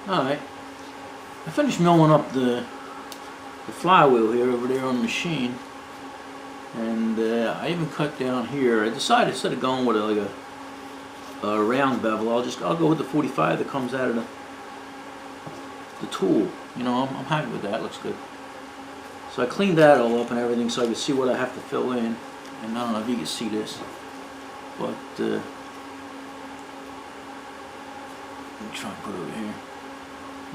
Alright, I finished milling up the flywheel here over there on the machine, and I even cut down here. I decided instead of going with a round bevel, I'll go with the 45 that comes out of the tool. You know, I'm happy with that. Looks good. So I cleaned that all up and everything so I could see what I have to fill in. And I don't know if you can see this, but let me try and put it over here.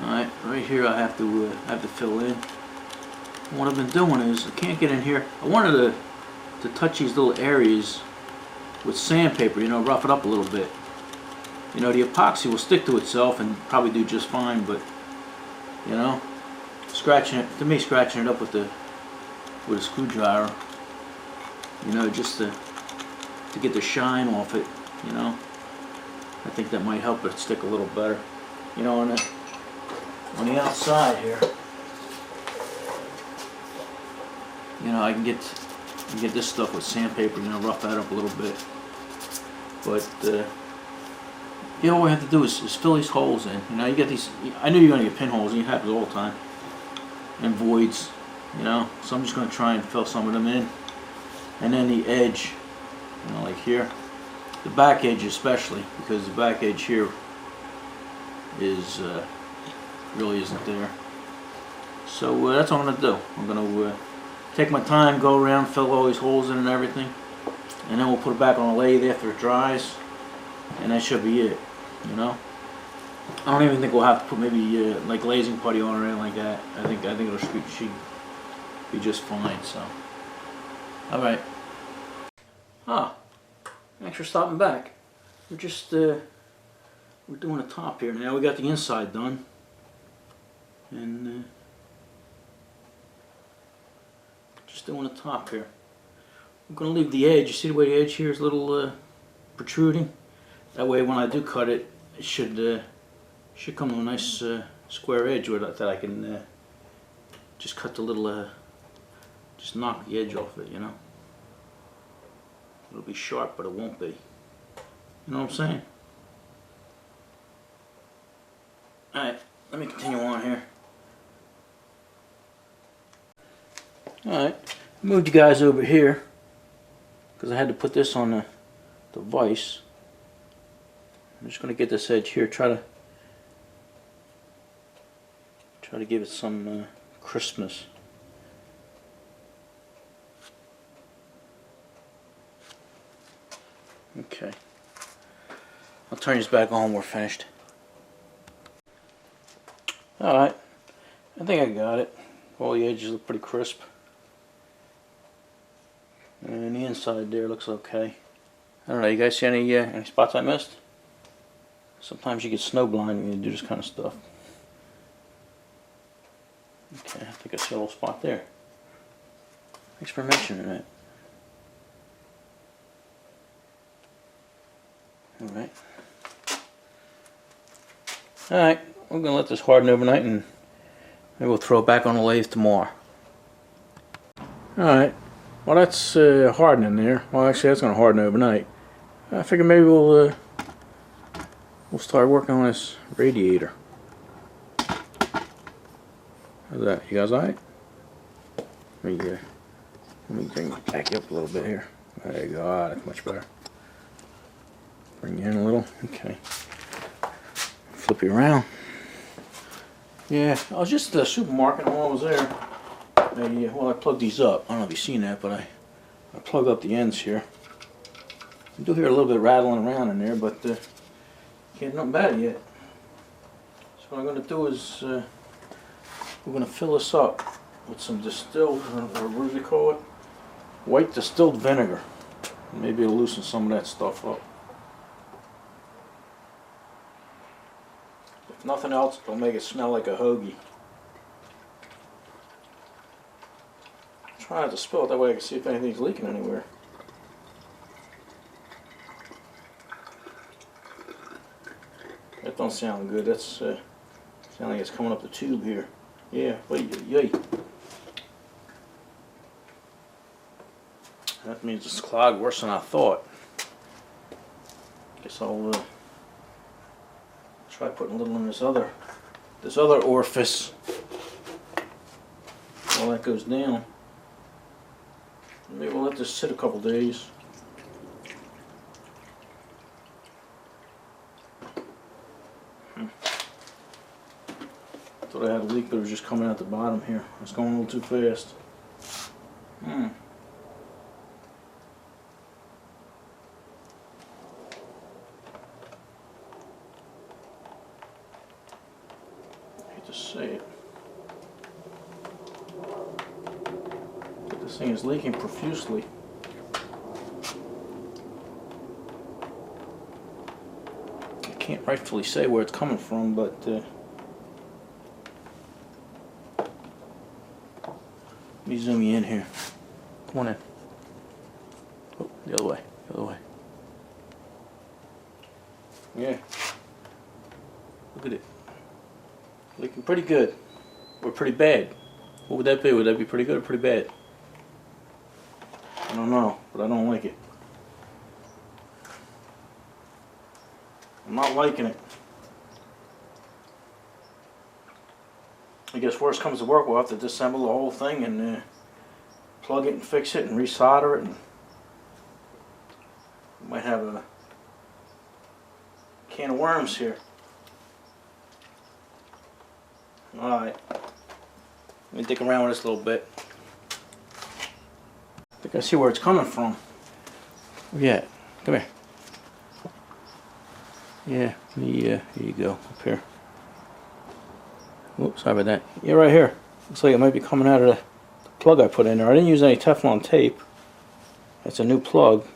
Alright, right here I have to fill in. And what I've been doing is I can't get in here. I wanted to touch these little areas with sandpaper, you know, rough it up a little bit. You know, the epoxy will stick to itself and probably do just fine, but you know, scratching it up with a screwdriver, you know, just to get the shine off it, you know, I think that might help it stick a little better. You know, on the outside here, you know, I can get this stuff with sandpaper, you know, rough that up a little bit. But you know, all we have to do is fill these holes in. You know, you get these. I knew you're gonna get pinholes, and it happens all the time, and voids. You know, so I'm just gonna try and fill some of them in, and then the edge, you know, like here, the back edge especially, because the back edge here is really isn't there. So that's what I'm gonna do. I'm gonna take my time, go around, fill all these holes in and everything, and then we'll put it back on the lathe after it dries, and that should be it. You know, I don't even think we'll have to put maybe like glazing putty on or anything like that. I think it'll should be just fine. So, all right. Thanks for stopping back. We're just we're doing the top here now. We got the inside done, and just doing the top here. I'm gonna leave the edge. You see the way the edge here is a little protruding. That way, when I do cut it, it should come to a nice square edge with it that I can just cut the little, just knock the edge off it. You know, it'll be sharp, but it won't be. You know what I'm saying? All right, let me continue on here. All right, moved you guys over here because I had to put this on the vise. I'm just going to get this edge here, try to give it some crispness. Okay, I'll turn these back on when we're finished. Alright, I think I got it. All the edges look pretty crisp. And the inside there looks okay. I don't know, you guys see any spots I missed? Sometimes you get snow blind when you do this kind of stuff. Okay, I think I see a little spot there. Thanks for mentioning that. Alright. Alright, we're going to let this harden overnight and maybe we'll throw it back on the lathe tomorrow. Alright, well that's hardening there. Well actually that's going to harden overnight. I figure maybe we'll start working on this radiator. How's that? You guys alright? Let me back you up a little bit here. There you go. Ah, that's much better. Bring you in a little. Okay. Flip you around. Yeah, I was just at the supermarket while I was there. Well, I plugged these up. I don't know if you've seen that, but I plug up the ends here. I do hear a little bit of rattling around in there, but can't nothing bad yet. So what I'm going to do is we're going to fill this up with some distilled, or what do they call it? White distilled vinegar. Maybe it'll loosen some of that stuff up. If nothing else, it'll make it smell like a hoagie. Try not to spill it, that way I can see if anything's leaking anywhere. That don't sound good. That's sound like it's coming up the tube here. Yeah, yay. That means it's clogged worse than I thought. Guess I'll try putting a little in this other this other orifice, all that goes down. Maybe we'll let this sit a couple days. Thought I had a leak, but it was just coming out the bottom here. It's going a little too fast. I hate to say it, but this thing is leaking profusely. I can't rightfully say where it's coming from, but let me zoom you in here. Come on in. Oh, the other way. The other way. Yeah. Look at it. Looking pretty good. Or pretty bad. What would that be? Would that be pretty good or pretty bad? I don't know, but I don't like it. I'm not liking it. I guess worst comes to worst, we'll have to disassemble the whole thing and plug it and fix it and resolder it. And we might have a can of worms here. Alright, let me dig around with this a little bit. I think I see where it's coming from. Where you at? Come here. Yeah, here you go, up here. Oops, sorry about that. Yeah, right here. Looks like it might be coming out of the plug I put in there. I didn't use any Teflon tape. That's a new plug.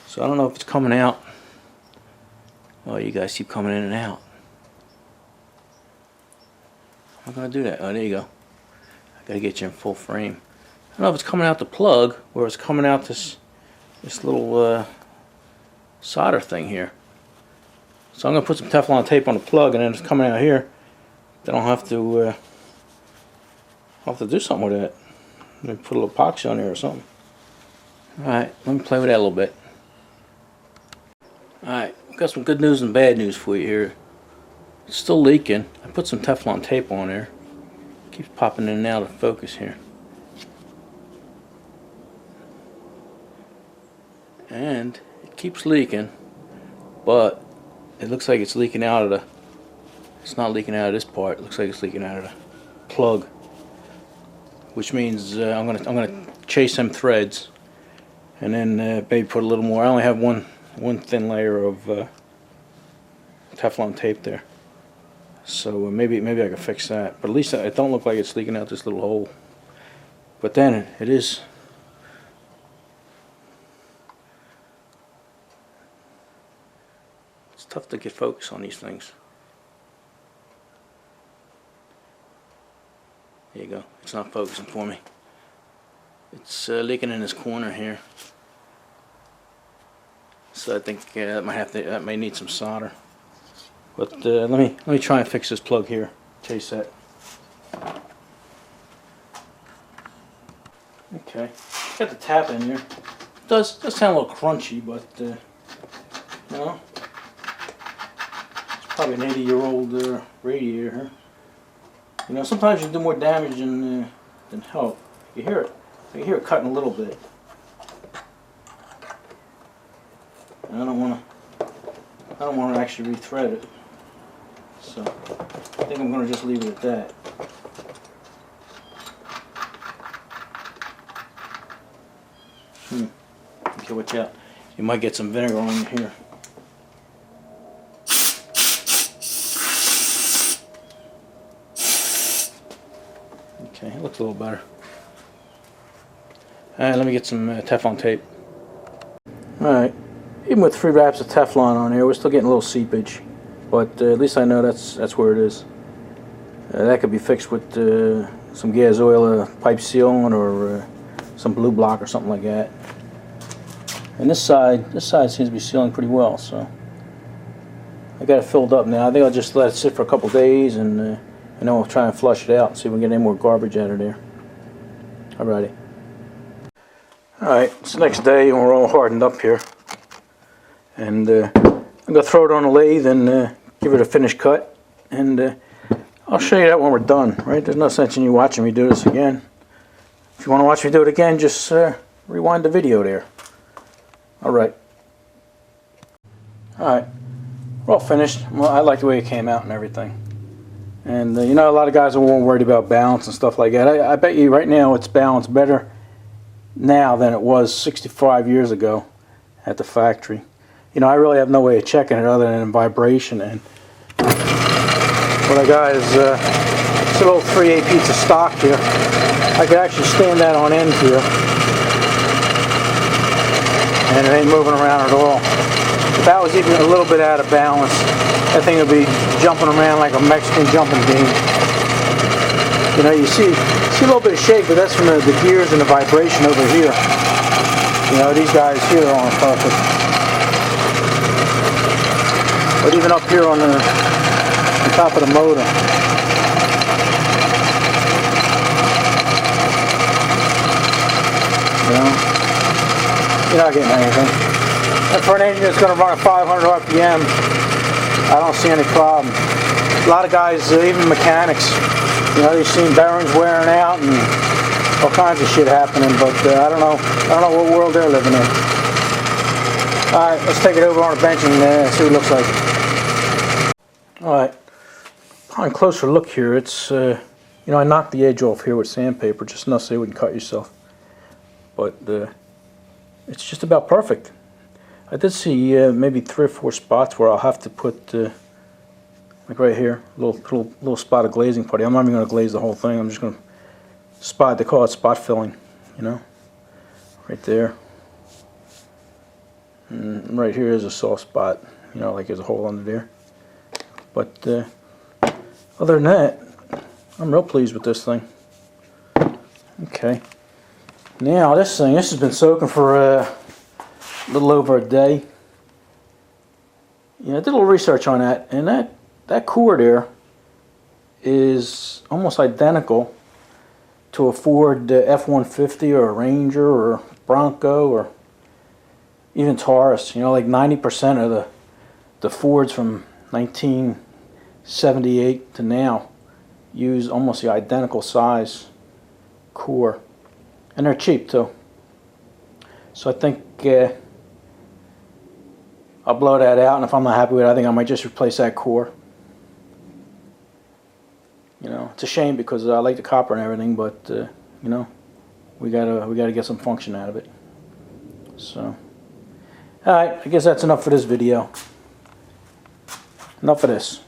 So I don't know if it's coming out. Oh, you guys keep coming in and out. I'm not going to do that. Oh, there you go. I got to get you in full frame. I don't know if it's coming out the plug or it's coming out this little solder thing here. So I'm going to put some Teflon tape on the plug, and then it's coming out here. Then I'll have to do something with that. Maybe put a little epoxy on there or something. Alright, let me play with that a little bit. Alright, I've got some good news and bad news for you here. It's still leaking. I put some Teflon tape on there. Keeps popping in and out of focus here. And it keeps leaking, but it looks like it's leaking out of the... It's not leaking out of this part. It looks like it's leaking out of the plug, which means I'm gonna chase them threads, and then maybe put a little more. I only have one thin layer of Teflon tape there, so maybe I can fix that. But at least it don't look like it's leaking out this little hole. But then it is. It's tough to get focus on these things. There you go. It's not focusing for me. It's leaking in this corner here. So I think that may need some solder. But let me try and fix this plug here. Chase that. Okay. Got the tap in here. It does sound a little crunchy, but you know, it's probably an 80-year-old radiator. You know, sometimes you do more damage than help. You hear it. You hear it cutting a little bit. And I don't want to actually rethread it. So I think I'm going to just leave it at that. Okay, watch out. You might get some vinegar on you here. Okay, it looks a little better. Alright, let me get some Teflon tape. Alright, even with 3 wraps of Teflon on here, we're still getting a little seepage. But at least I know that's where it is. That could be fixed with some gas oil pipe sealant or some blue block or something like that. And this side seems to be sealing pretty well, so I got it filled up now. I think I'll just let it sit for a couple days, and then we'll try and flush it out and see if we can get any more garbage out of there. Alrighty. Alright, it's the next day and we're all hardened up here. And I'm going to throw it on the lathe and give it a finished cut. And I'll show you that when we're done, right? There's no sense in you watching me do this again. If you want to watch me do it again, just rewind the video there. Alright. Alright. We're all finished. Well, I like the way it came out and everything. And you know, a lot of guys are more worried about balance and stuff like that. I bet you right now it's balanced better now than it was 65 years ago at the factory. You know, I really have no way of checking it other than vibration. And what I got is this little 3/8 pizza stock here. I could actually stand that on end here, and it ain't moving around at all. If that was even a little bit out of balance, that thing would be jumping around like a Mexican jumping bean. You know, you see a little bit of shake, but that's from the gears and the vibration over here. You know, these guys here aren't perfect. But even up here on top of the motor. You know, you're not getting anything. And for an engine that's going to run at 500 RPM, I don't see any problem. A lot of guys, even mechanics, you know, they've seen bearings wearing out and all kinds of shit happening, but I don't know what world they're living in. Alright, let's take it over on a bench and see what it looks like. Alright, upon a closer look here, it's, you know, I knocked the edge off here with sandpaper just enough so you wouldn't cut yourself. But it's just about perfect. I did see maybe 3 or 4 spots where I'll have to put, like right here, a little spot of glazing putty. I'm not even going to glaze the whole thing. I'm just going to they call it spot filling, you know, right there. And right here is a soft spot, you know, like there's a hole under there. But other than that, I'm real pleased with this thing. Okay. Now this has been soaking for a little over a day. Yeah, I did a little research on that, and that core there is almost identical to a Ford F-150 or a Ranger or Bronco or even Taurus. You know, like 90% of the Fords from 1978 to now use almost the identical size core. And they're cheap too. So I think I'll blow that out, and if I'm not happy with it, I think I might just replace that core. You know, it's a shame because I like the copper and everything, but you know, we gotta get some function out of it. So, all right, I guess that's enough for this video. Enough of this.